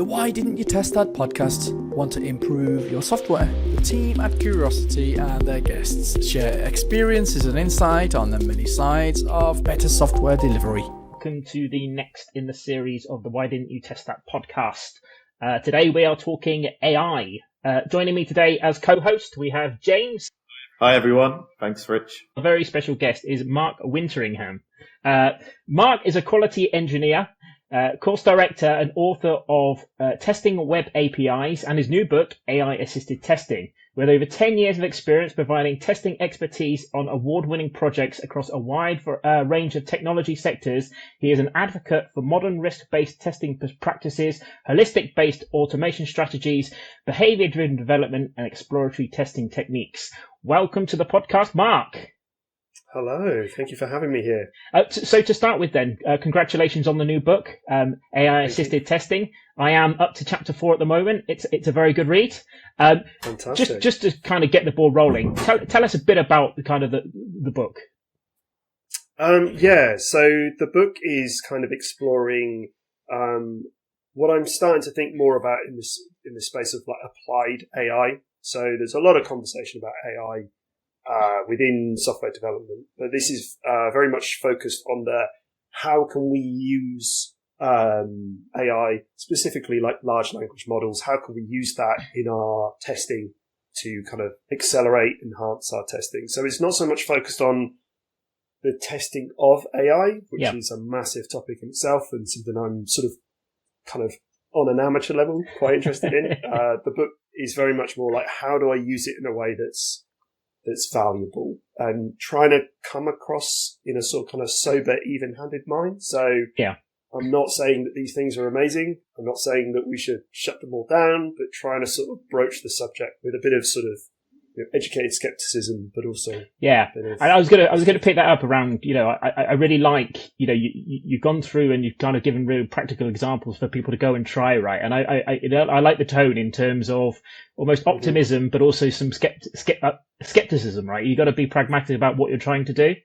The Why Didn't You Test That podcast want to improve your software. The team at Curiosity and their guests share experiences and insight on the many sides of better software delivery. Welcome to the next in the series of the Why Didn't You Test That podcast. Today we are talking AI. Joining me today as co-host, we have James. Hi everyone, thanks Rich. A very special guest is Mark Winteringham. Mark is a quality engineer, course director and author of Testing Web APIs and his new book, AI Assisted Testing. With over 10 years of experience providing testing expertise on award-winning projects across a wide range of technology sectors, he is an advocate for modern risk-based testing practices, holistic-based automation strategies, behavior-driven development, and exploratory testing techniques. Welcome to the podcast, Mark. Hello, thank you for having me here. So to start with then, congratulations on the new book, AI Assisted Testing. I am up to chapter 4 at the moment. It's a very good read. Fantastic. Just to kind of get the ball rolling, tell us a bit about the kind of the book. So the book is kind of exploring what I'm starting to think more about in the space of like applied AI. So there's a lot of conversation about AI within software development, but this is very much focused on how can we use AI, specifically like large language models, how can we use that in our testing to kind of accelerate, enhance our testing. So it's not so much focused on the testing of AI, which is a massive topic in itself and something I'm sort of kind of on an amateur level quite interested in. The book is very much more like, how do I use it in a way that's valuable, and trying to come across in a sort of kind of sober, even-handed mind. So I'm not saying that these things are amazing. I'm not saying that we should shut them all down, but trying to sort of broach the subject with a bit of sort of educated skepticism, but also And I was gonna pick that up around. I really like you've gone through and you've kind of given real practical examples for people to go and try, right? And I like the tone in terms of almost optimism, but also some skepticism, right? You got to be pragmatic about what you're trying to do.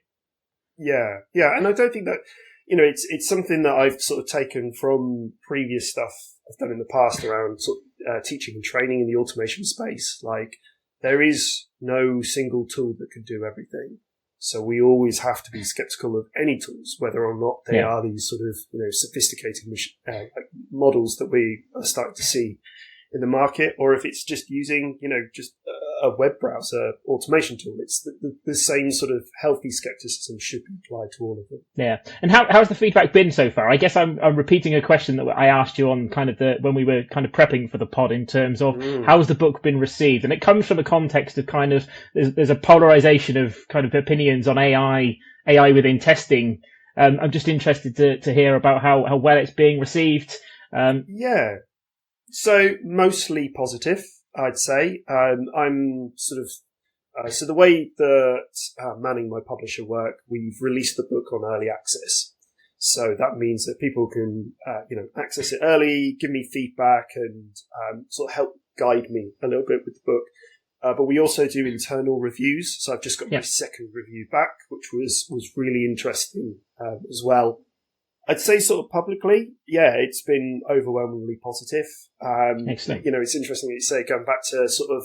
Yeah, and I don't think that it's something that I've sort of taken from previous stuff I've done in the past around sort of teaching and training in the automation space. Like, there is no single tool that can do everything. So we always have to be skeptical of any tools, whether or not they are these sort of, sophisticated models that we are starting to see in the market, or if it's just using, just a web browser automation tool. It's the same sort of healthy skepticism should be applied to all of them. Yeah. And how's the feedback been so far? I guess I'm repeating a question that I asked you on kind of when we were kind of prepping for the pod, in terms of how's the book been received? And it comes from a context of kind of, there's a polarization of kind of opinions on AI within testing. I'm just interested to hear about how well it's being received. So mostly positive, I'd say. I'm sort of so the way that Manning, my publisher, work, we've released the book on early access. So that means that people can access it early, give me feedback, and sort of help guide me a little bit with the book. But we also do internal reviews. So I've just got my second review back, which was really interesting as well. I'd say sort of publicly, it's been overwhelmingly positive. Excellent. It's interesting that you say, going back to sort of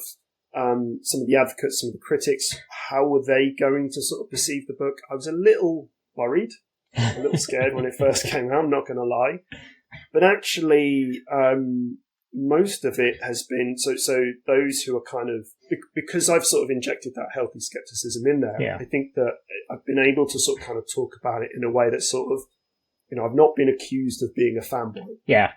some of the advocates, some of the critics, how were they going to sort of perceive the book? I was a little worried, a little scared when it first came out, I'm not going to lie. But actually, most of it has been, so those who are kind of, because I've sort of injected that healthy skepticism in there, I think that I've been able to sort of kind of talk about it in a way that sort of, I've not been accused of being a fanboy. Yeah.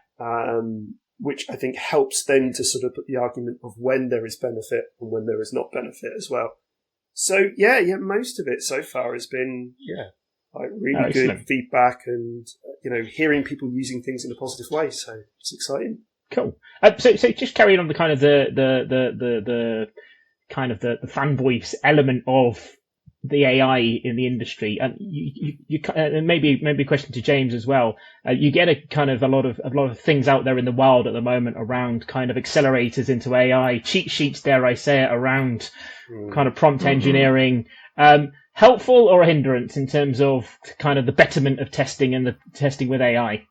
Which I think helps then to sort of put the argument of when there is benefit and when there is not benefit as well. So most of it so far has been like really good feedback and hearing people using things in a positive way. So it's exciting. Cool. So just carrying on the kind of the kind of the fanboy element of the AI in the industry, and you and maybe a question to James as well. You get a kind of a lot of things out there in the wild at the moment around kind of accelerators into AI, cheat sheets, dare I say it, around kind of prompt engineering. Helpful or a hindrance in terms of kind of the betterment of testing and the testing with AI?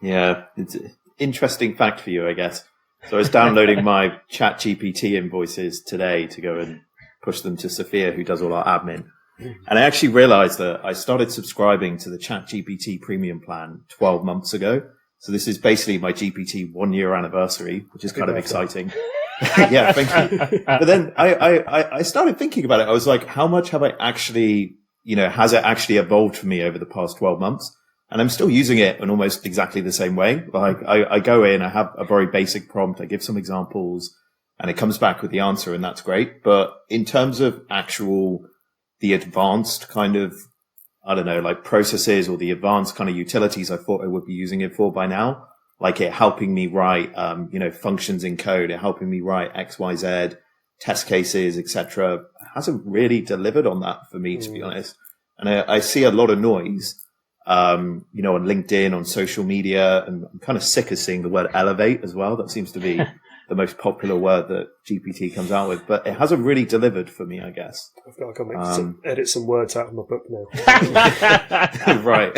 Yeah, interesting fact for you, I guess. So I was downloading my ChatGPT invoices today to go and push them to Sophia, who does all our admin. And I actually realized that I started subscribing to the ChatGPT premium plan 12 months ago. So this is basically my GPT 1 year anniversary, which is kind of exciting. Yeah, thank you. But then I started thinking about it. I was like, how much have I actually, has it actually evolved for me over the past 12 months? And I'm still using it in almost exactly the same way. Like I go in, I have a very basic prompt, I give some examples, and it comes back with the answer, and that's great. But in terms of the advanced kind of, I don't know, like processes or the advanced kind of utilities I thought I would be using it for by now, like it helping me write, functions in code, it helping me write X, Y, Z, test cases, etc., hasn't really delivered on that for me, to be honest. And I see a lot of noise, on LinkedIn, on social media, and I'm kind of sick of seeing the word elevate as well. That seems to be the most popular word that GPT comes out with, but it hasn't really delivered for me, I guess. I've got to edit some words out of my book now. Right.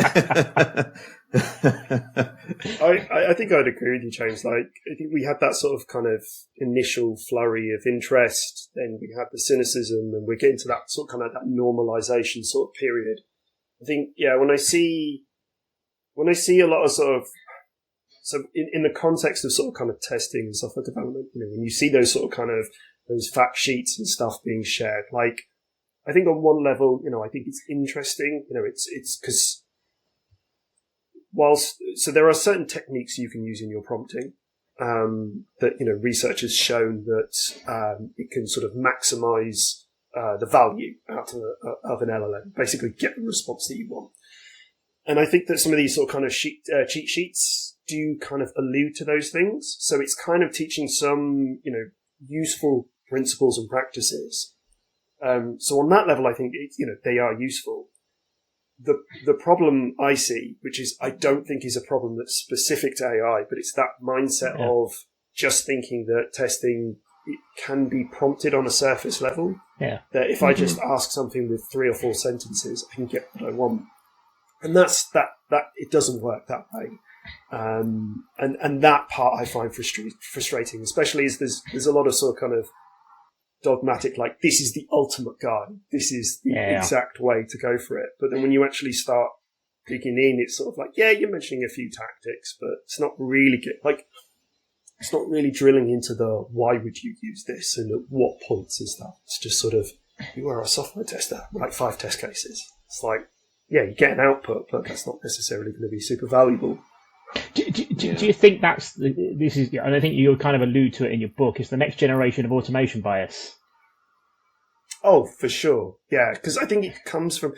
I think I'd agree with you, James. Like, I think we had that sort of kind of initial flurry of interest, then we had the cynicism, and we're getting to that sort of kind of that normalization sort of period. I think, when I see a lot of sort of, so in the context of sort of kind of testing and software development, when you see those sort of kind of those fact sheets and stuff being shared, like, I think on one level, I think it's interesting, it's because so there are certain techniques you can use in your prompting, that, research has shown that, it can sort of maximize, the value out of an LLM, basically get the response that you want. And I think that some of these sort of kind of cheat sheets do kind of allude to those things. So it's kind of teaching some, useful principles and practices. So on that level, I think they are useful. The problem I see, which is I don't think is a problem that's specific to AI, but it's that mindset of just thinking that testing, it can be prompted on a surface level. Yeah. That if I just ask something with 3 or 4 sentences, I can get what I want. And that's that it doesn't work that way. And that part I find frustrating, especially as there's a lot of sort of kind of dogmatic, like, this is the ultimate guide, this is the exact way to go for it. But then when you actually start digging in, it's sort of like, you're mentioning a few tactics, but it's not really it's not really drilling into the why would you use this and at what points is that. It's just sort of, you are a software tester, write 5 test cases. It's like, you get an output, but that's not necessarily going to be super valuable. Do you think this is, and I think you kind of allude to it in your book, is the next generation of automation bias? Oh, for sure. Yeah, because I think it comes from,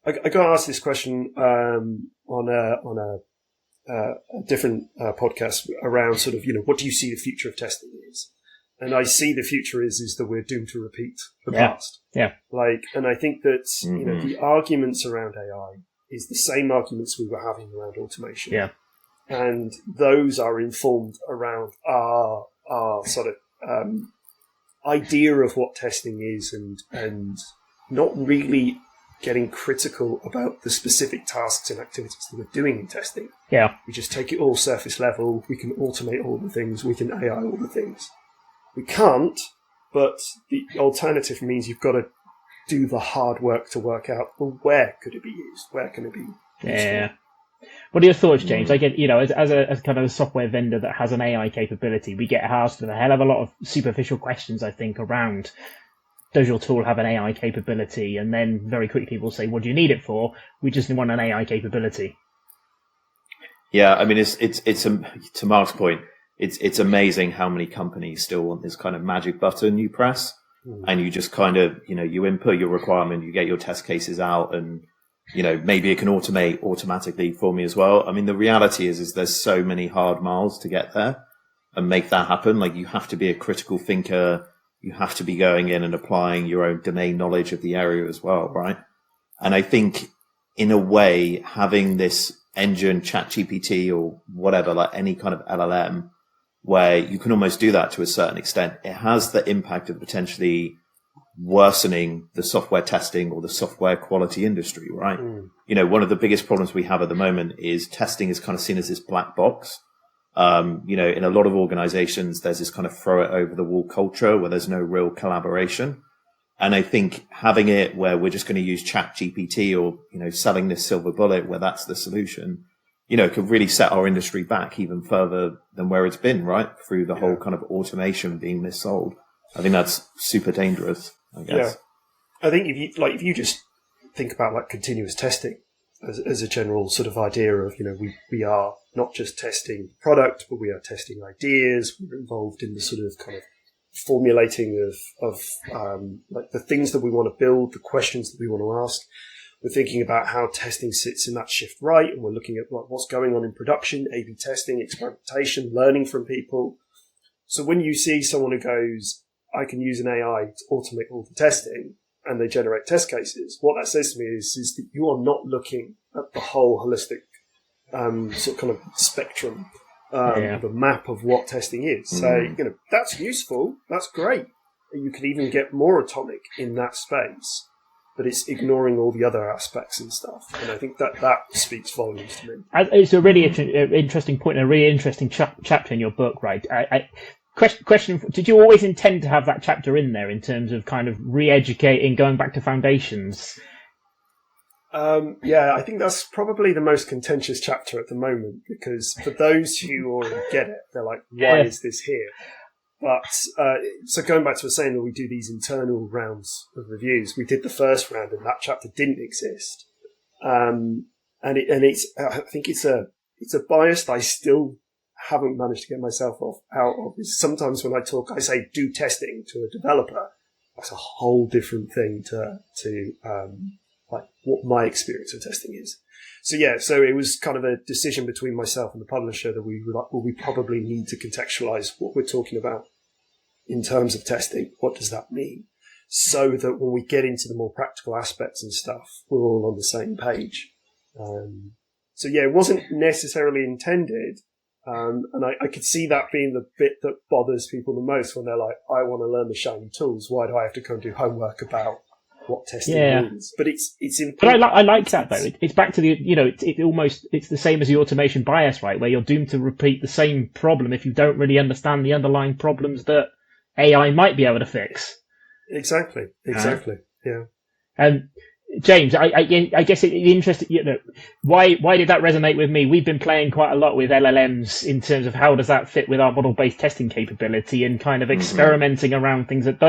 I got asked this question on a different podcast around sort of, what do you see the future of testing is? And I see the future is that we're doomed to repeat the past. Yeah. And I think that, the arguments around AI is the same arguments we were having around automation. Yeah. And those are informed around our sort of idea of what testing is and not really getting critical about the specific tasks and activities that we're doing in testing. Yeah. We just take it all surface level. We can automate all the things. We can AI all the things. We can't, but the alternative means you've got to do the hard work to work out, well, where could it be used? Where can it be used? Yeah. What are your thoughts, James? I get, as a kind of a software vendor that has an AI capability, we get asked with a hell of a lot of superficial questions, I think, around, does your tool have an AI capability? And then very quickly we'll say, what do you need it for? We just want an AI capability. Yeah, I mean, it's to Mark's point, it's amazing how many companies still want this kind of magic button you press, and you just kind of, you input your requirement, you get your test cases out, and maybe it can automate automatically for me as well. I mean, the reality is there's so many hard miles to get there and make that happen. Like, you have to be a critical thinker. You have to be going in and applying your own domain knowledge of the area as well, right? And I think, in a way, having this engine, ChatGPT or whatever, like any kind of LLM, where you can almost do that to a certain extent, it has the impact of potentially worsening the software testing or the software quality industry, right? One of the biggest problems we have at the moment is testing is kind of seen as this black box In a lot of organizations, there's this kind of throw it over the wall culture where there's no real collaboration. And I think having it where we're just going to use ChatGPT or, selling this silver bullet where that's the solution, could really set our industry back even further than where it's been, right? Through the whole kind of automation being missold. I think that's super dangerous, I guess. Yeah. I think if you just think about like continuous testing as a general sort of idea of, we are not just testing product, but we are testing ideas. We're involved in the sort of kind of formulating of like the things that we want to build, the questions that we want to ask. We're thinking about how testing sits in that shift right, and we're looking at like what's going on in production, A/B testing, experimentation, learning from people. So when you see someone who goes, I can use an AI to automate all the testing, and they generate test cases, what that says to me is that you are not looking at the whole holistic sort of kind of spectrum, the map of what testing is. So, that's useful. That's great. You could even get more atomic in that space, but it's ignoring all the other aspects and stuff. And I think that speaks volumes to me. It's a really interesting point and a really interesting chapter in your book, right? Question, did you always intend to have that chapter in there in terms of kind of re-educating, going back to foundations? I think that's probably the most contentious chapter at the moment, because for those who already get it, they're like, why is this here? But so going back to saying that we do these internal rounds of reviews, we did the first round and that chapter didn't exist. I think it's a bias that I still haven't managed to get myself out of. Sometimes when I talk, I say do testing to a developer. That's a whole different thing to like what my experience of testing is. So it was kind of a decision between myself and the publisher that we were like, well, we probably need to contextualize what we're talking about in terms of testing. What does that mean? So that when we get into the more practical aspects and stuff, we're all on the same page. It wasn't necessarily intended. And I could see that being the bit that bothers people the most when they're like, I want to learn the shiny tools. Why do I have to go and do homework about what testing means? But it's important. But I like that though. It's back to the, it's the same as the automation bias, right? Where you're doomed to repeat the same problem if you don't really understand the underlying problems that AI might be able to fix. Exactly. Yeah. James, I guess it's interesting. Why did that resonate with me? We've been playing quite a lot with LLMs in terms of how does that fit with our model-based testing capability and kind of experimenting around things that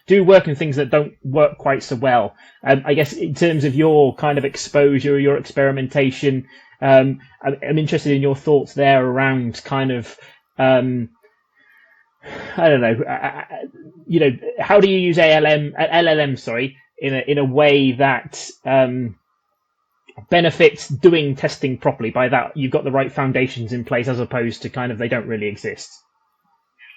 do work and things that don't work quite so well. I guess in terms of your kind of exposure, your experimentation, I'm interested in your thoughts there around kind of, I don't know, how do you use LLM, in a way that benefits doing testing properly? By that, you've got the right foundations in place, as opposed to kind of they don't really exist.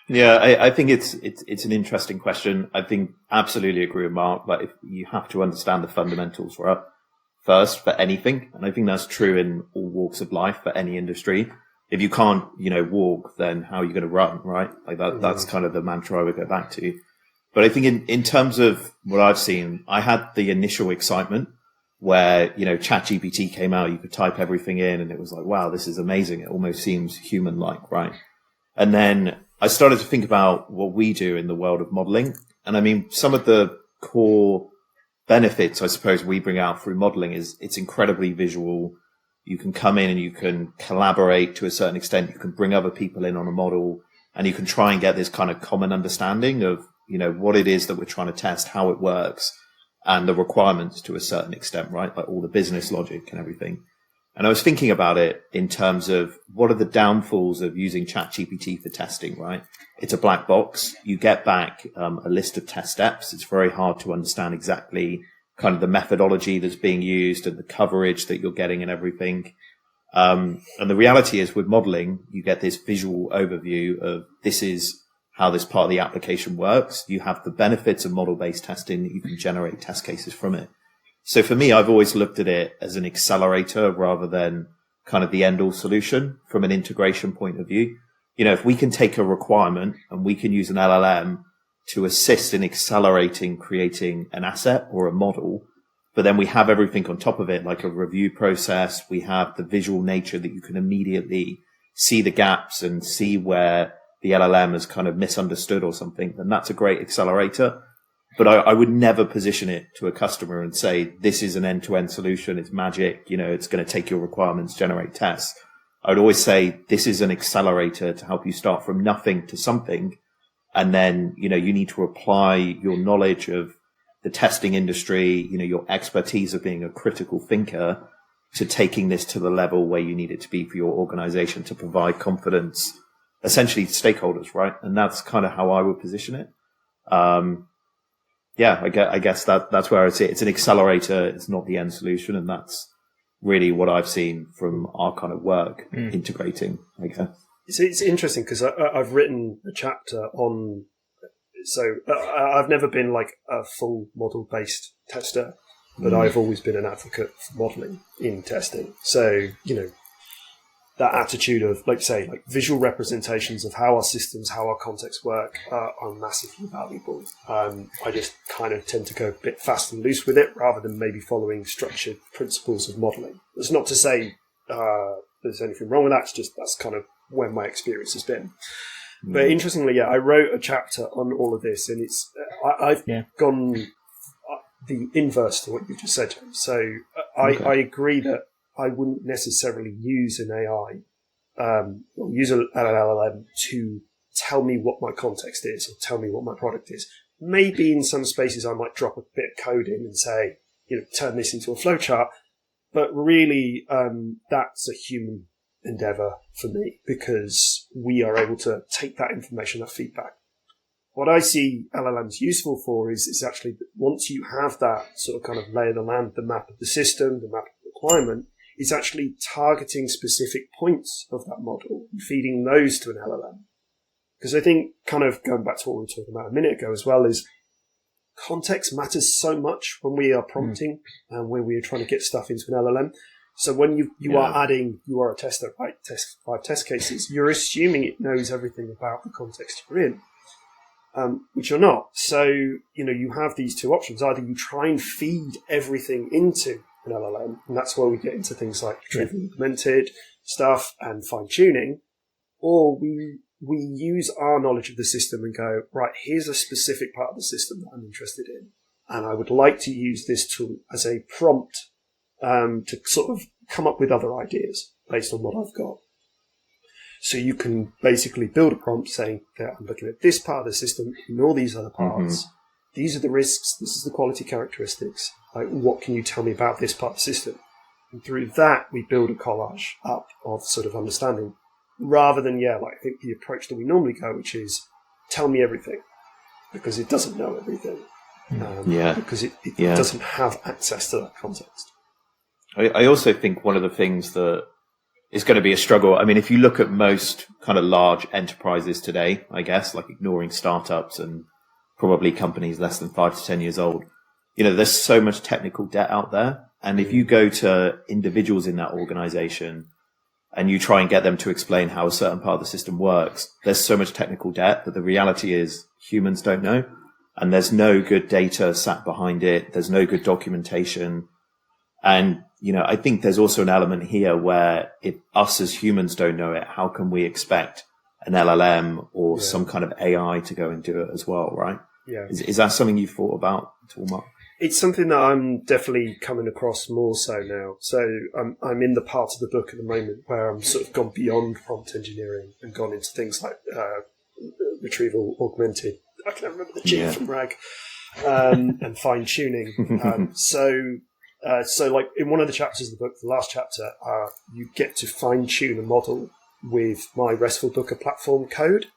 Yeah, I think it's an interesting question. I think absolutely agree with Mark. Like, if you have to understand the fundamentals first for anything, and I think that's true in all walks of life for any industry. If you can't, walk, then how are you going to run, right? Like that's kind of the mantra I would go back to. But I think in terms of what I've seen, I had the initial excitement where, ChatGPT came out, you could type everything in and it was like, wow, this is amazing. It almost seems human-like, right? And then I started to think about what we do in the world of modeling. And I mean, some of the core benefits, I suppose, we bring out through modeling is it's incredibly visual. You can come in and you can collaborate to a certain extent. You can bring other people in on a model and you can try and get this kind of common understanding of, what it is that we're trying to test, how it works, and the requirements to a certain extent, right? Like all the business logic and everything. And I was thinking about it in terms of what are the downfalls of using ChatGPT for testing, right? It's a black box. You get back a list of test steps. It's very hard to understand exactly kind of the methodology that's being used and the coverage that you're getting and everything. And the reality is with modeling, you get this visual overview of this is how this part of the application works. You have the benefits of model-based testing that you can generate test cases from it. So for me, I've always looked at it as an accelerator rather than kind of the end-all solution from an integration point of view. If we can take a requirement and we can use an LLM to assist in accelerating creating an asset or a model, but then we have everything on top of it, like a review process. We have the visual nature that you can immediately see the gaps and see where the LLM is kind of misunderstood or something, then that's a great accelerator. But I would never position it to a customer and say, this is an end-to-end solution. It's magic. It's going to take your requirements, generate tests. I would always say this is an accelerator to help you start from nothing to something. And then, you need to apply your knowledge of the testing industry, your expertise of being a critical thinker to taking this to the level where you need it to be for your organization to provide confidence, essentially stakeholders, right? And that's kind of how I would position it. I guess that's where I see it. It's an accelerator. It's not the end solution. And that's really what I've seen from our kind of work integrating, I guess. It's interesting because I've written a chapter on, I've never been like a full model based tester, but I've always been an advocate for modeling in testing. So, that attitude of, like visual representations of how our systems, how our contexts work are massively valuable. I just kind of tend to go a bit fast and loose with it rather than maybe following structured principles of modeling. That's not to say there's anything wrong with that. It's just that's kind of where my experience has been. But interestingly, I wrote a chapter on all of this, and I've gone the inverse to what you just said, James. So I agree that I wouldn't necessarily use an AI or use an LLM to tell me what my context is or tell me what my product is. Maybe in some spaces I might drop a bit of code in and say, turn this into a flowchart. But really, that's a human endeavor for me because we are able to take that information, that feedback. What I see LLMs useful for is actually once you have that sort of kind of lay of the land, the map of the system, the map of the requirement, it's actually targeting specific points of that model and feeding those to an LLM. Because I think kind of going back to what we were talking about a minute ago as well is context matters so much when we are prompting and when we are trying to get stuff into an LLM. So when you are adding, you are a tester, right? Test 5 test cases. You're assuming it knows everything about the context you're in, which you're not. So, you have these two options. Either you try and feed everything into an LLM, and that's where we get into things like retrieval augmented stuff and fine tuning, or we use our knowledge of the system and go, right, here's a specific part of the system that I'm interested in, and I would like to use this tool as a prompt to sort of come up with other ideas based on what I've got. So you can basically build a prompt saying, okay, I'm looking at this part of the system and all these other parts. These are the risks. This is the quality characteristics. Like, what can you tell me about this part of the system? And through that, we build a collage up of sort of understanding rather than, I think the approach that we normally go, which is tell me everything because it doesn't know everything. Because it doesn't have access to that context. I also think one of the things that is going to be a struggle. I mean, if you look at most kind of large enterprises today, I guess, like ignoring startups and probably companies less than 5 to 10 years old, there's so much technical debt out there. And if you go to individuals in that organization and you try and get them to explain how a certain part of the system works, there's so much technical debt that the reality is humans don't know. And there's no good data sat behind it. There's no good documentation. And, I think there's also an element here where if us as humans don't know it, how can we expect an LLM or some kind of AI to go and do it as well, right? Yeah. Is that something you've thought about at all, Mark? It's something that I'm definitely coming across more so now. So I'm in the part of the book at the moment where I'm sort of gone beyond prompt engineering and gone into things like retrieval augmented. I can remember the G from RAG and fine tuning. So like in one of the chapters of the book, the last chapter, you get to fine tune a model with my RESTful Booker platform code.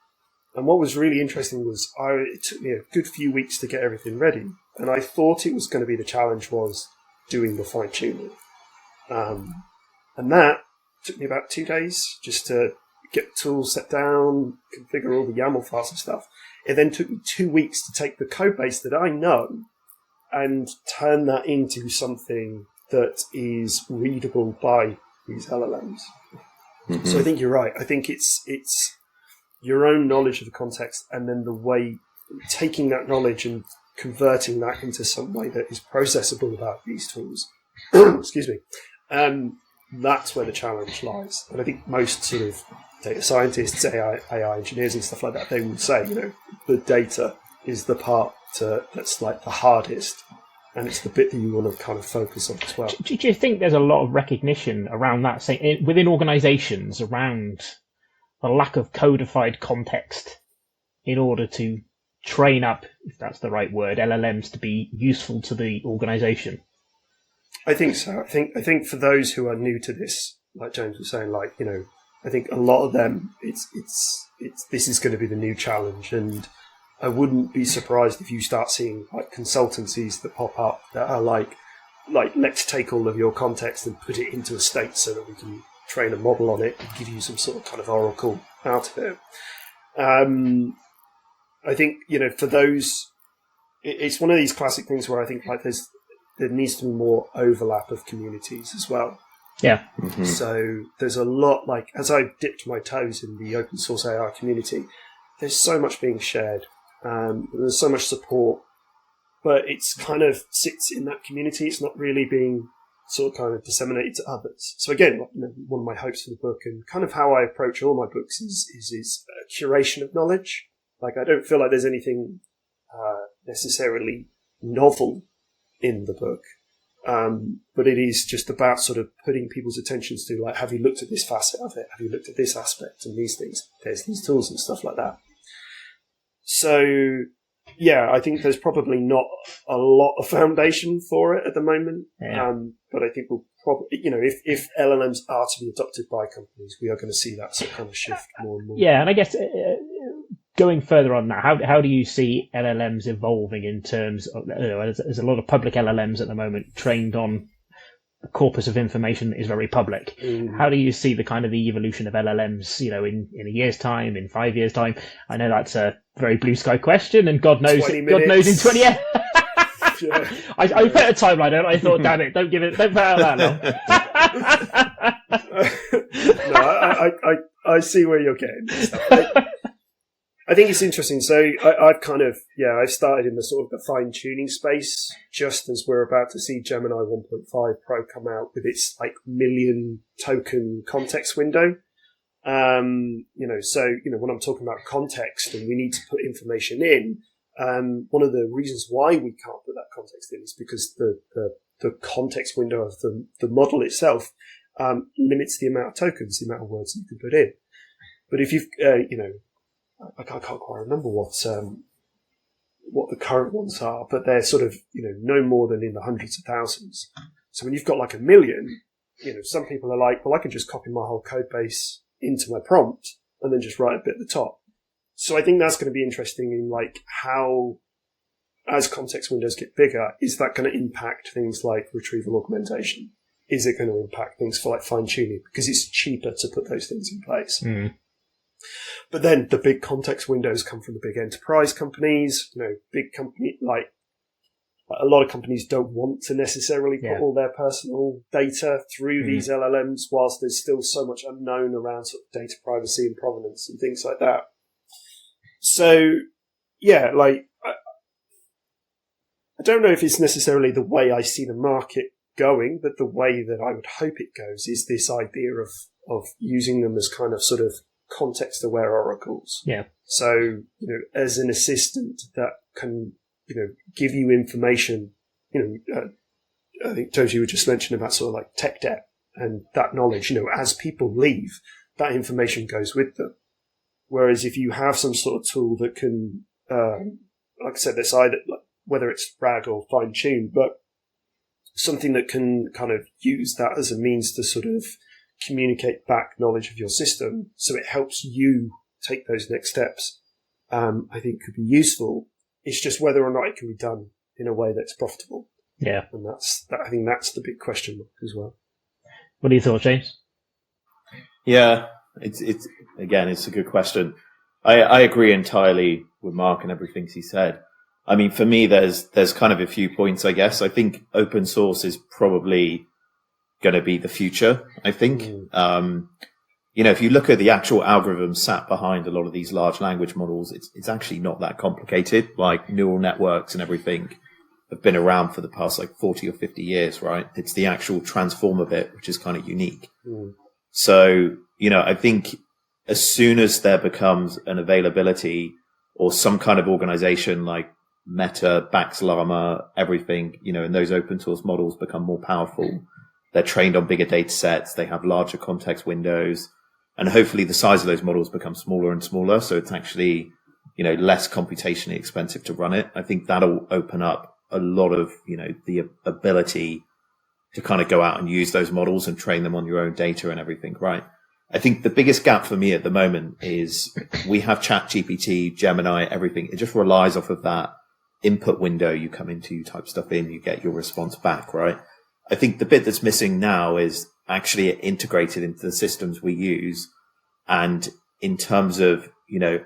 And what was really interesting was it took me a good few weeks to get everything ready. And I thought it was going to be the challenge was doing the fine tuning. And that took me about 2 days just to get the tools set down, configure all the YAML files and stuff. It then took me 2 weeks to take the code base that I know and turn that into something that is readable by these LLMs. So I think you're right. I think it's your own knowledge of the context and then the way taking that knowledge and converting that into some way that is processable about these tools. Excuse me. That's where the challenge lies. And I think most sort of data scientists, AI engineers and stuff like that, they would say, the data is the part that's like the hardest, and it's the bit that you want to kind of focus on as well. Do you think there's a lot of recognition around that, say, within organisations, around the lack of codified context in order to train up, if that's the right word, LLMs to be useful to the organisation? I think so. I think for those who are new to this, like James was saying, I think a lot of them, it's this is going to be the new challenge, and I wouldn't be surprised if you start seeing like consultancies that pop up that are like let's take all of your context and put it into a state so that we can train a model on it and give you some sort of kind of oracle out of it. I think for those, it's one of these classic things where I think like there needs to be more overlap of communities as well. Yeah. Mm-hmm. So there's a lot, like, as I dipped my toes in the open source AI community, there's so much being shared. There's so much support, but it's kind of sits in that community. It's not really being sort of kind of disseminated to others. So again, one of my hopes for the book and kind of how I approach all my books is a curation of knowledge. Like, I don't feel like there's anything necessarily novel in the book. But it is just about sort of putting people's attentions to, like, have you looked at this facet of it? Have you looked at this aspect and these things? There's these tools and stuff like that. So, yeah, I think there's probably not a lot of foundation for it at the moment. Yeah. But I think we'll probably, if LLMs are to be adopted by companies, we are going to see that sort of kind of shift more and more. Yeah, and I guess going further on that, how do you see LLMs evolving in terms of, there's a lot of public LLMs at the moment trained on a corpus of information that is very public. How do you see the kind of the evolution of LLMs, in a year's time, in 5 years' time? I know that's a very blue sky question, and God knows in 20 years. Yeah. I put a timeline on. I thought, damn it, don't put out that long. No, I see where you're getting. I think it's interesting. So I've started in the sort of the fine tuning space just as we're about to see Gemini 1.5 Pro come out with its like million token context window. When I'm talking about context and we need to put information in, one of the reasons why we can't put that context in is because the context window of the model itself limits the amount of tokens, the amount of words you can put in. But if you've, I can't quite remember what the current ones are, but they're sort of, no more than in the hundreds of thousands. So when you've got like a million, some people are like, well, I can just copy my whole code base into my prompt and then just write a bit at the top. So I think that's going to be interesting in like how, as context windows get bigger, is that going to impact things like retrieval augmentation? Is it going to impact things for like fine tuning? Because it's cheaper to put those things in place. But then the big context windows come from the big enterprise companies, big company, like a lot of companies don't want to necessarily put all their personal data through these LLMs, whilst there's still so much unknown around sort of data privacy and provenance and things like that. So, yeah, like, I don't know if it's necessarily the way I see the market going, but the way that I would hope it goes is this idea of using them as kind of sort of context-aware oracles. Yeah. So, as an assistant that can, give you information, I think, Josie, you were just mentioning about sort of like tech debt and that knowledge, as people leave, that information goes with them. Whereas if you have some sort of tool that can, like I said, this either, whether it's RAG or fine-tuned, but something that can kind of use that as a means to sort of communicate back knowledge of your system so it helps you take those next steps, I think could be useful. It's just whether or not it can be done in a way that's profitable. Yeah. And I think that's the big question mark as well. What are your thoughts, James? Yeah, it's a good question. I agree entirely with Mark and everything he said. I mean, for me, there's kind of a few points, I guess. I think open source is probably going to be the future, I think. If you look at the actual algorithms sat behind a lot of these large language models, it's actually not that complicated. Like neural networks and everything have been around for the past like 40 or 50 years, right? It's the actual transformer bit, which is kind of unique. So, I think as soon as there becomes an availability or some kind of organization like Meta backs Llama, everything, and those open source models become more powerful. They're trained on bigger data sets. They have larger context windows, and hopefully the size of those models becomes smaller and smaller. So it's actually, less computationally expensive to run it. I think that'll open up a lot of, the ability to kind of go out and use those models and train them on your own data and everything, right? I think the biggest gap for me at the moment is we have ChatGPT, Gemini, everything. It just relies off of that input window. You come into, you type stuff in, you get your response back, right? I think the bit that's missing now is actually integrated into the systems we use. And in terms of,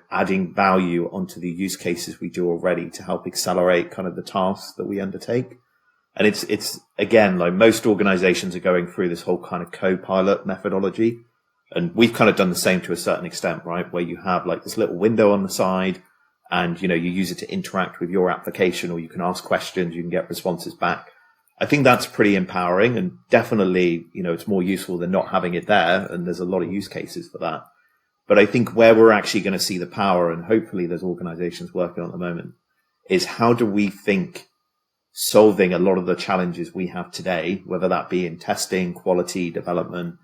adding value onto the use cases we do already to help accelerate kind of the tasks that we undertake. And it's again, like most organizations are going through this whole kind of co-pilot methodology. And we've kind of done the same to a certain extent, right? Where you have like this little window on the side and, you use it to interact with your application, or you can ask questions, you can get responses back. I think that's pretty empowering, and definitely, it's more useful than not having it there. And there's a lot of use cases for that. But I think where we're actually going to see the power, and hopefully there's organizations working on at the moment, is how do we think solving a lot of the challenges we have today, whether that be in testing, quality, development,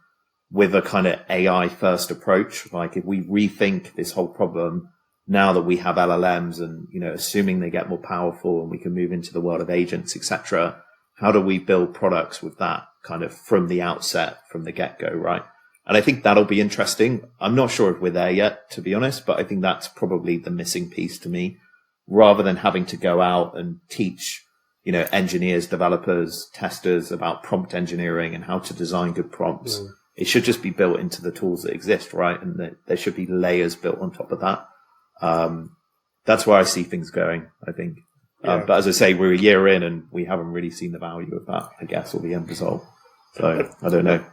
with a kind of AI first approach. Like if we rethink this whole problem now that we have LLMs and, assuming they get more powerful and we can move into the world of agents, etc., how do we build products with that kind of from the outset, from the get-go, right? And I think that'll be interesting. I'm not sure if we're there yet, to be honest, but I think that's probably the missing piece to me, rather than having to go out and teach, engineers, developers, testers about prompt engineering and how to design good prompts. Mm. It should just be built into the tools that exist, right? And there should be layers built on top of that. That's where I see things going, I think. Yeah. But as I say, we're a year in and we haven't really seen the value of that, I guess, or the end result. So I don't know.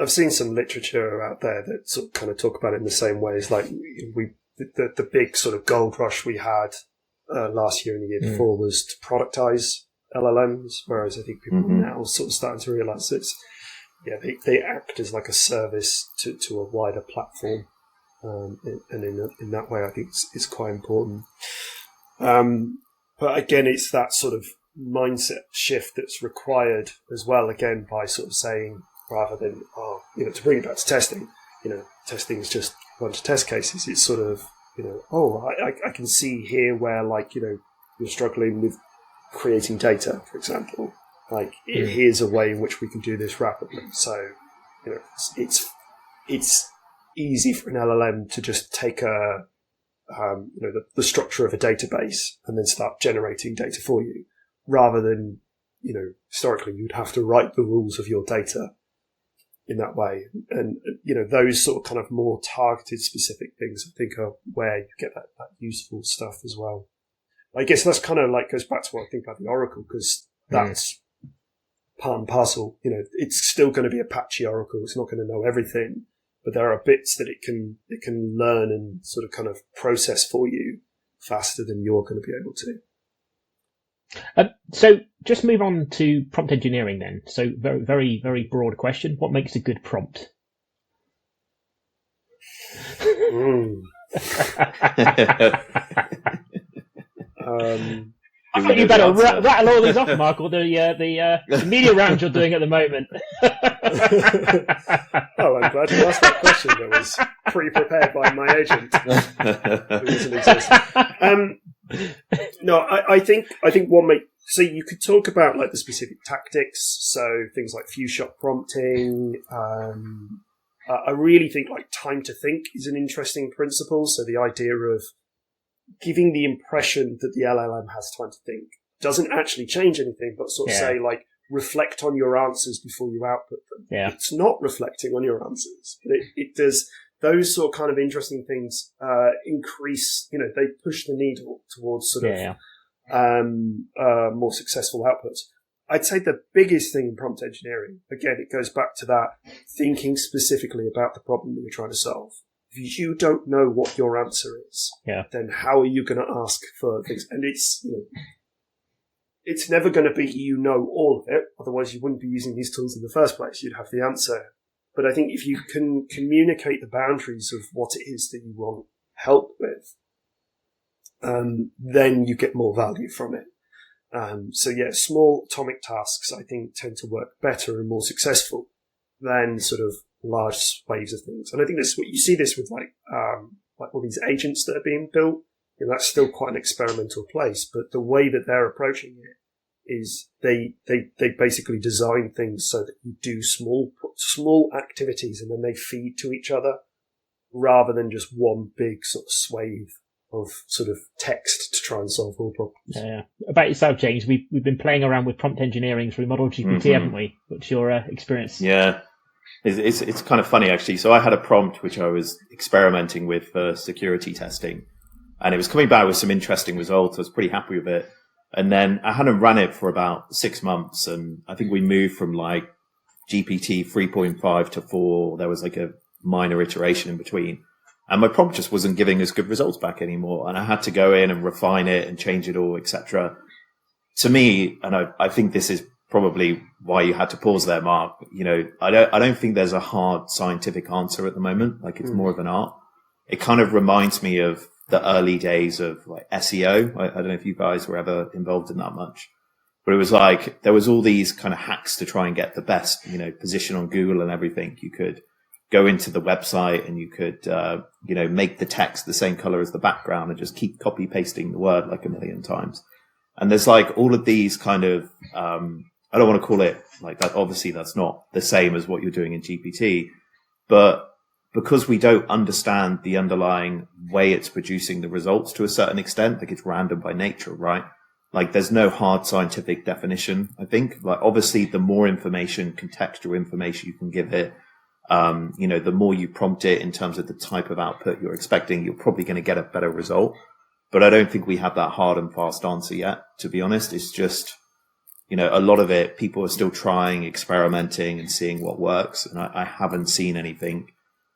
I've seen some literature out there that sort of kind of talk about it in the same ways. Like the big sort of gold rush we had last year and the year before was to productize LLMs, whereas I think people are now sort of starting to realize they act as like a service to a wider platform, and in that way I think it's quite important. But again, it's that sort of mindset shift that's required as well. Again, by sort of saying, rather than to bring it back to testing, testing is just a bunch of test cases. It's sort of I can see here where you're struggling with creating data, for example. Here's a way in which we can do this rapidly. So, it's easy for an LLM to just take the structure of a database and then start generating data for you, rather than, historically you'd have to write the rules of your data in that way. And, those sort of kind of more targeted specific things, I think, are where you get that useful stuff as well. I guess that's kind of goes back to what I think about the Oracle, because that's part and parcel. It's still going to be a patchy Oracle. It's not going to know everything, but there are bits that it can learn and sort of kind of process for you faster than you're going to be able to. So just move on to prompt engineering then. So very, very, very broad question. What makes a good prompt? I thought you better rattle all these off, Mark, or the media round you're doing at the moment. Oh, I'm glad you asked that question. That was pre-prepared by my agent, who doesn't exist. No, I think what so you could talk about the specific tactics, so things like few shot prompting. I really think time to think is an interesting principle. So the idea of giving the impression that the LLM has time to think doesn't actually change anything, but sort of say reflect on your answers before you output them. Yeah. It's not reflecting on your answers, but it does those sort of kind of interesting things increase, they push the needle towards sort of more successful outputs. I'd say the biggest thing in prompt engineering, again, it goes back to that thinking specifically about the problem that you're trying to solve. If you don't know what your answer is, then how are you going to ask for things? And it's never going to be all of it. Otherwise, you wouldn't be using these tools in the first place. You'd have the answer But I think if you can communicate the boundaries of what it is that you want help with, then you get more value from it. So yeah, small atomic tasks, I think, tend to work better and more successful than sort of large waves of things. And I think this, you see this with like all these agents that are being built. That's still quite an experimental place, but the way that they're approaching it is they basically design things so that you do small activities and then they feed to each other rather than just one big sort of swathe of sort of text to try and solve all problems. Yeah. About yourself, James, we've been playing around with prompt engineering through Model GPT, haven't we? What's your experience? Yeah, it's kind of funny actually. So I had a prompt which I was experimenting with for security testing, and it was coming back with some interesting results. I was pretty happy with it. And then I hadn't run it for about 6 months, and I think we moved from like GPT 3.5 to 4. There was like a minor iteration in between. And my prompt just wasn't giving us good results back anymore. And I had to go in and refine it and change it all, etc. To me, and I think this is probably why you had to pause there, Mark. I don't think there's a hard scientific answer at the moment. Like it's more of an art. It kind of reminds me of the early days of like SEO. I don't know if you guys were ever involved in that much, but it was like there was all these kind of hacks to try and get the best, position on Google and everything. You could go into the website and you could, make the text the same color as the background and just keep copy pasting the word like a million times. And there's like all of these kind of, I don't want to call it like that. Obviously that's not the same as what you're doing in GPT, but because we don't understand the underlying way it's producing the results to a certain extent, like it's random by nature, right? Like there's no hard scientific definition, I think. Like obviously the more information, contextual information you can give it, the more you prompt it in terms of the type of output you're expecting, you're probably going to get a better result. But I don't think we have that hard and fast answer yet, to be honest. It's just, a lot of it, people are still trying, experimenting and seeing what works. And I haven't seen anything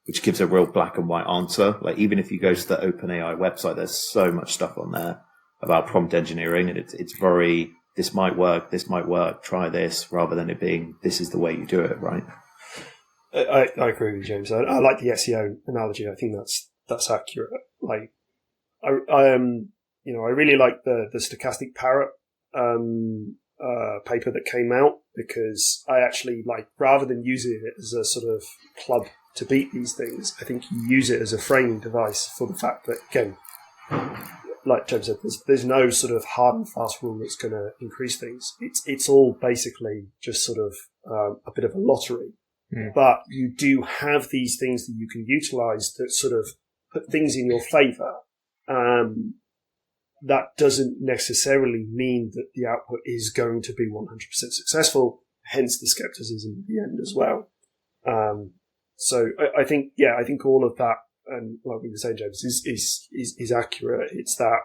which gives a real black and white answer. Like even if you go to the OpenAI website, there's so much stuff on there about prompt engineering, and it's very, this might work, try this, rather than it being, this is the way you do it, right? I agree with you, James. I like the SEO analogy. I think that's accurate. Like I really like the Stochastic Parrot paper that came out, because I actually rather than using it as a sort of club to beat these things, I think you use it as a framing device for the fact that, again, like James said, there's no sort of hard and fast rule that's going to increase things. It's all basically just sort of a bit of a lottery. But you do have these things that you can utilize that sort of put things in your favor. That doesn't necessarily mean that the output is going to be 100% successful, hence the skepticism at the end as well. So I think all of that, and like we were saying, James, is accurate. It's that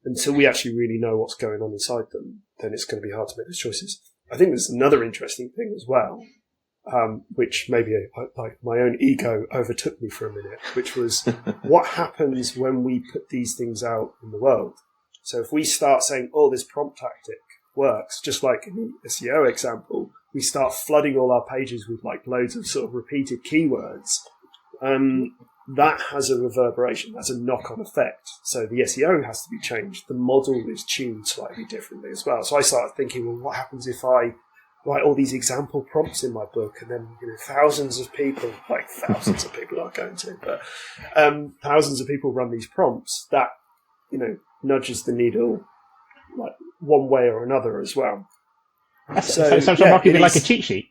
until we actually really know what's going on inside them, then it's going to be hard to make those choices. I think there's another interesting thing as well, which maybe like my own ego overtook me for a minute, which was what happens when we put these things out in the world. So if we start saying, oh, this prompt tactic works, just like in the SEO example, we start flooding all our pages with like loads of sort of repeated keywords, that has a reverberation, that's a knock-on effect. So the SEO has to be changed. The model is tuned slightly differently as well. So I started thinking, well, what happens if I write all these example prompts in my book, and then thousands of people aren't going to, but thousands of people run these prompts, that nudges the needle like one way or another as well. So Mark, it'd be like a cheat sheet.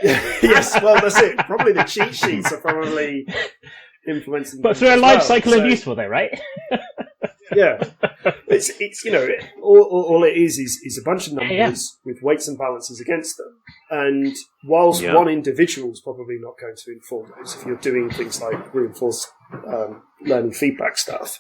Yes, well, that's it. Probably the cheat sheets are probably influencing. But through a life cycle of useful, though, right? Yeah, it's all it is a bunch of numbers with weights and balances against them. And whilst one individual is probably not going to inform those, if you're doing things like reinforced learning feedback stuff,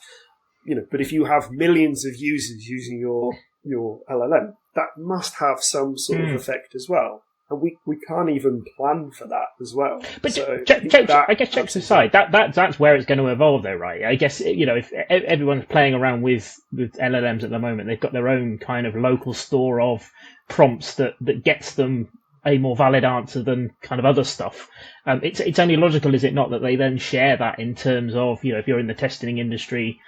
but if you have millions of users using your LLM, that must have some sort of effect as well. And we can't even plan for that as well. But so I guess jokes aside, that's where it's going to evolve, though, right? I guess if everyone's playing around with LLMs at the moment, they've got their own kind of local store of prompts that gets them a more valid answer than kind of other stuff. It's only logical, is it not, that they then share that in terms of, if you're in the testing industry,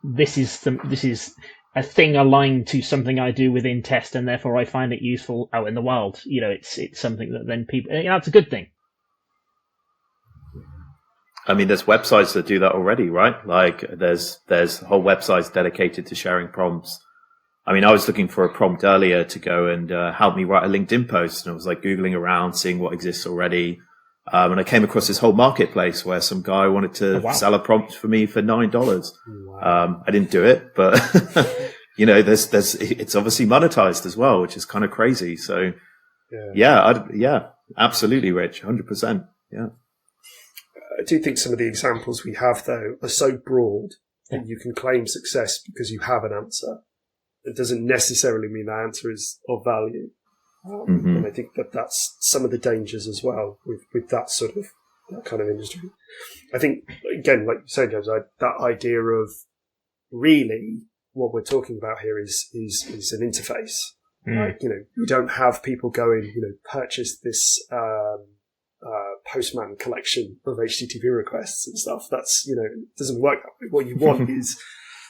this is a thing aligned to something I do within test, and therefore I find it useful out in the wild. It's something that then people, it's a good thing. I mean, there's websites that do that already, right? Like there's whole websites dedicated to sharing prompts. I mean, I was looking for a prompt earlier to go and help me write a LinkedIn post, and I was like Googling around, seeing what exists already. And I came across this whole marketplace where some guy wanted to sell a prompt for me for $9. Wow. I didn't do it, but it's obviously monetized as well, which is kind of crazy. So yeah, absolutely, Rich, 100%. Yeah. I do think some of the examples we have, though, are so broad that you can claim success because you have an answer. It doesn't necessarily mean that answer is of value. And I think that's some of the dangers as well with that kind of industry. I think, again, like you said, James, that idea of really what we're talking about here is an interface. Like, you don't have people going, purchase this Postman collection of HTTP requests and stuff. That's, it doesn't work that way. What you want is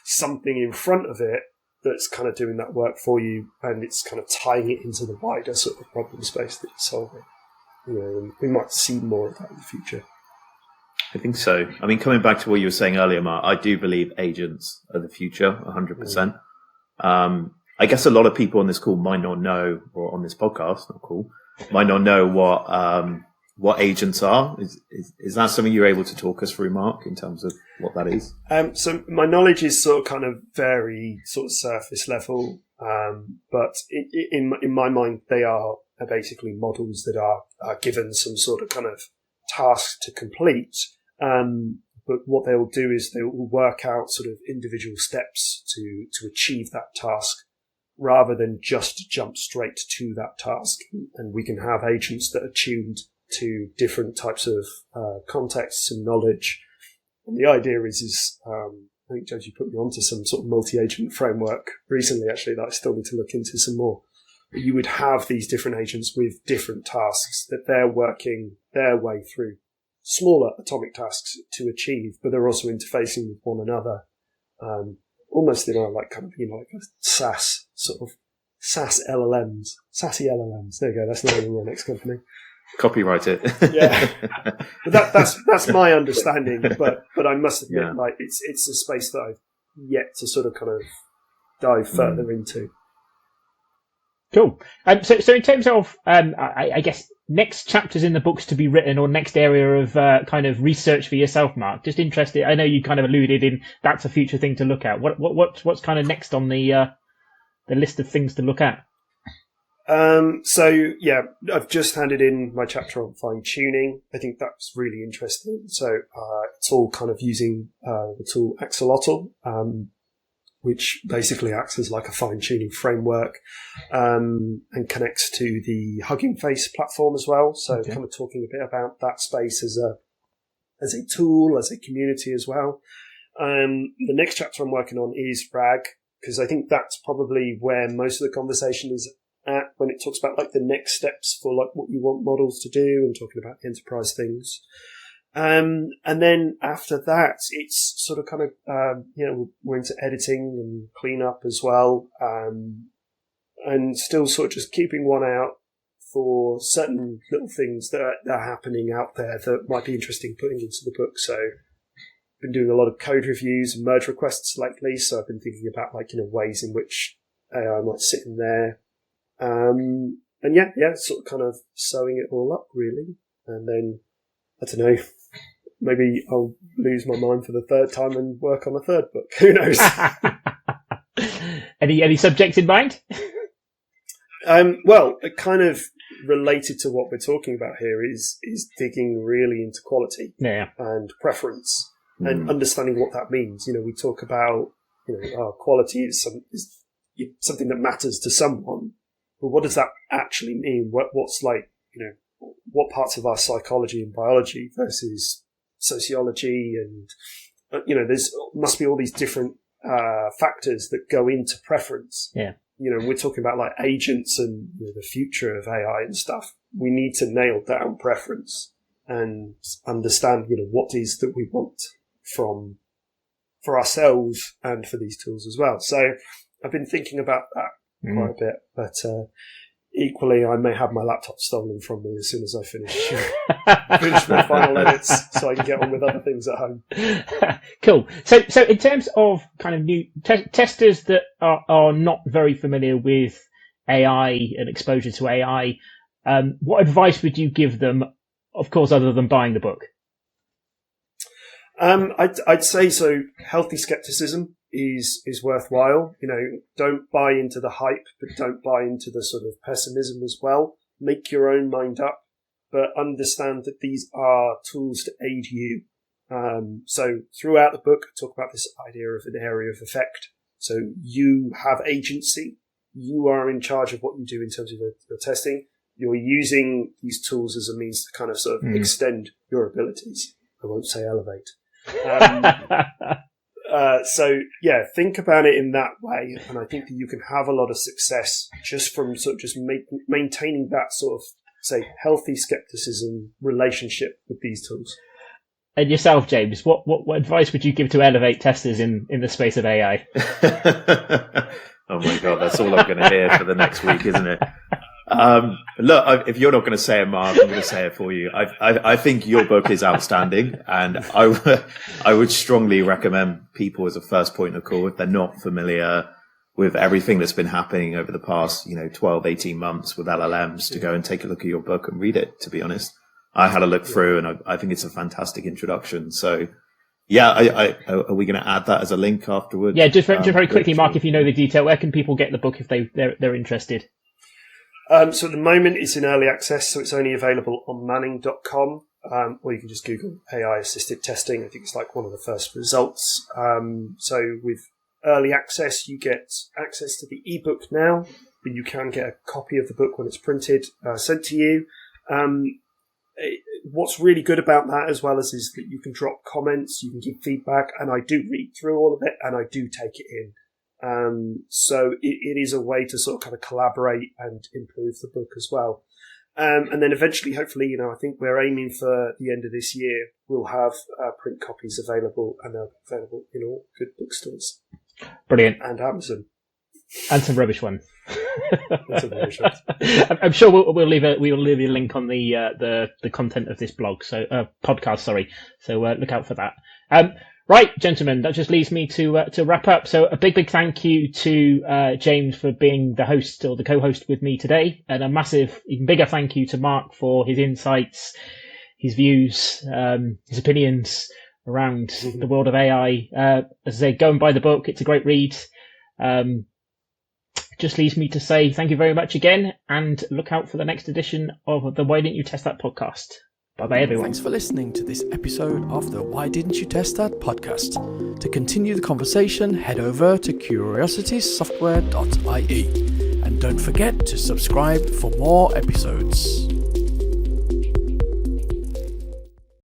something in front of it that's kind of doing that work for you, and it's kind of tying it into the wider sort of problem space that you're solving. And we might see more of that in the future. I think so. I mean, coming back to what you were saying earlier, Mark, I do believe agents are the future, 100%. I guess a lot of people on this call might not know, or on this podcast, might not know what agents are. Is that something you're able to talk us through, Mark, in terms of what that is? So my knowledge is sort of kind of very sort of surface level, but in my mind, they are basically models that are given some sort of kind of task to complete. But what they will do is they will work out sort of individual steps to achieve that task, rather than just jump straight to that task. And we can have agents that are tuned to different types of contexts and knowledge. And the idea is I think, James, you put me onto some sort of multi-agent framework recently, actually, that I still need to look into some more. But you would have these different agents with different tasks that they're working their way through, smaller atomic tasks to achieve, but they're also interfacing with one another, almost in a like a SaaS sort of SaaS LLMs, sassy LLMs. There you go. That's the name of my next company. Copyright it. Yeah, but that's my understanding. But I must admit, like it's a space that I've yet to sort of kind of dive further into. Cool. So in terms of, I guess, next chapters in the books to be written, or next area of kind of research for yourself, Mark, just interested. I know you kind of alluded in that's a future thing to look at. What's kind of next on the list of things to look at? So yeah, I've just handed in my chapter on fine tuning. I think that's really interesting. So it's all kind of using the tool Axolotl, which basically acts as like a fine tuning framework, and connects to the Hugging Face platform as well. So kind of talking a bit about that space as a tool, as a community as well. The next chapter I'm working on is RAG, because I think that's probably where most of the conversation is at when it talks about like the next steps for like what you want models to do and talking about enterprise things. And then after that, it's sort of kind of, we're into editing and cleanup as well. And still sort of just keeping one out for certain little things that are happening out there that might be interesting putting into the book. So I've been doing a lot of code reviews and merge requests lately. So I've been thinking about like, ways in which AI might sit in there. And sort of kind of sewing it all up really. And then, I don't know, maybe I'll lose my mind for the third time and work on a third book. Who knows? Any subjects in mind? Well, kind of related to what we're talking about here is digging really into quality and preference and understanding what that means. We talk about, quality is something that matters to someone. But what does that actually mean? What's like, what parts of our psychology and biology versus sociology, and, there's must be all these different factors that go into preference. Yeah. we're talking about like agents and the future of AI and stuff. We need to nail down preference and understand, what it is that we want for ourselves and for these tools as well. So I've been thinking about that quite a bit, but equally, I may have my laptop stolen from me as soon as I finish my final edits, so I can get on with other things at home. Cool. So in terms of kind of new testers that are not very familiar with AI and exposure to AI, what advice would you give them? Of course, other than buying the book. I'd say so. Healthy skepticism is worthwhile. Don't buy into the hype, but don't buy into the sort of pessimism as well. Make your own mind up, but understand that these are tools to aid you. So throughout the book, I talk about this idea of an area of effect. So you have agency. You are in charge of what you do in terms of your testing. You're using these tools as a means to kind of sort of extend your abilities. I won't say elevate. So yeah, think about it in that way, and I think that you can have a lot of success just from sort of just maintaining that sort of, say, healthy skepticism relationship with these tools. And yourself, James, what advice would you give to elevate testers in the space of AI? Oh my God, that's all I'm going to hear for the next week, isn't it? Look, if you're not going to say it, Mark, I'm going to say it for you. I think your book is outstanding, and I would strongly recommend people as a first point of call, if they're not familiar with everything that's been happening over the past, 12, 18 months with LLMs, to go and take a look at your book and read it, to be honest. I had a look through, and I think it's a fantastic introduction. So yeah, are we going to add that as a link afterwards? Yeah, just very quickly, Mark, if you know the detail, where can people get the book if they're interested? So at the moment it's in early access, so it's only available on manning.com, or you can just Google AI assisted testing. I think it's like one of the first results. So with early access, you get access to the ebook now, but you can get a copy of the book when it's printed, sent to you. What's really good about that as well is that you can drop comments, you can give feedback, and I do read through all of it and I do take it in. So it is a way to sort of kind of collaborate and improve the book as well. And then eventually, hopefully, I think we're aiming for the end of this year, we'll have print copies available, and they're available in all good bookstores. Brilliant. And Amazon. And some rubbish ones. I'm sure we'll leave a link on the content of this blog, so podcast. Sorry. So look out for that. Right, gentlemen, that just leaves me to wrap up. So a big thank you to James for being the host or the co-host with me today, and a massive, even bigger thank you to Mark for his insights, his views, his opinions around the world of AI. As I say, go and buy the book; it's a great read. Just leaves me to say thank you very much again, and look out for the next edition of the Why Didn't You Test That podcast. Bye-bye, everyone. Thanks for listening to this episode of the Why Didn't You Test That podcast. To continue the conversation, head over to curiositysoftware.ie. And don't forget to subscribe for more episodes.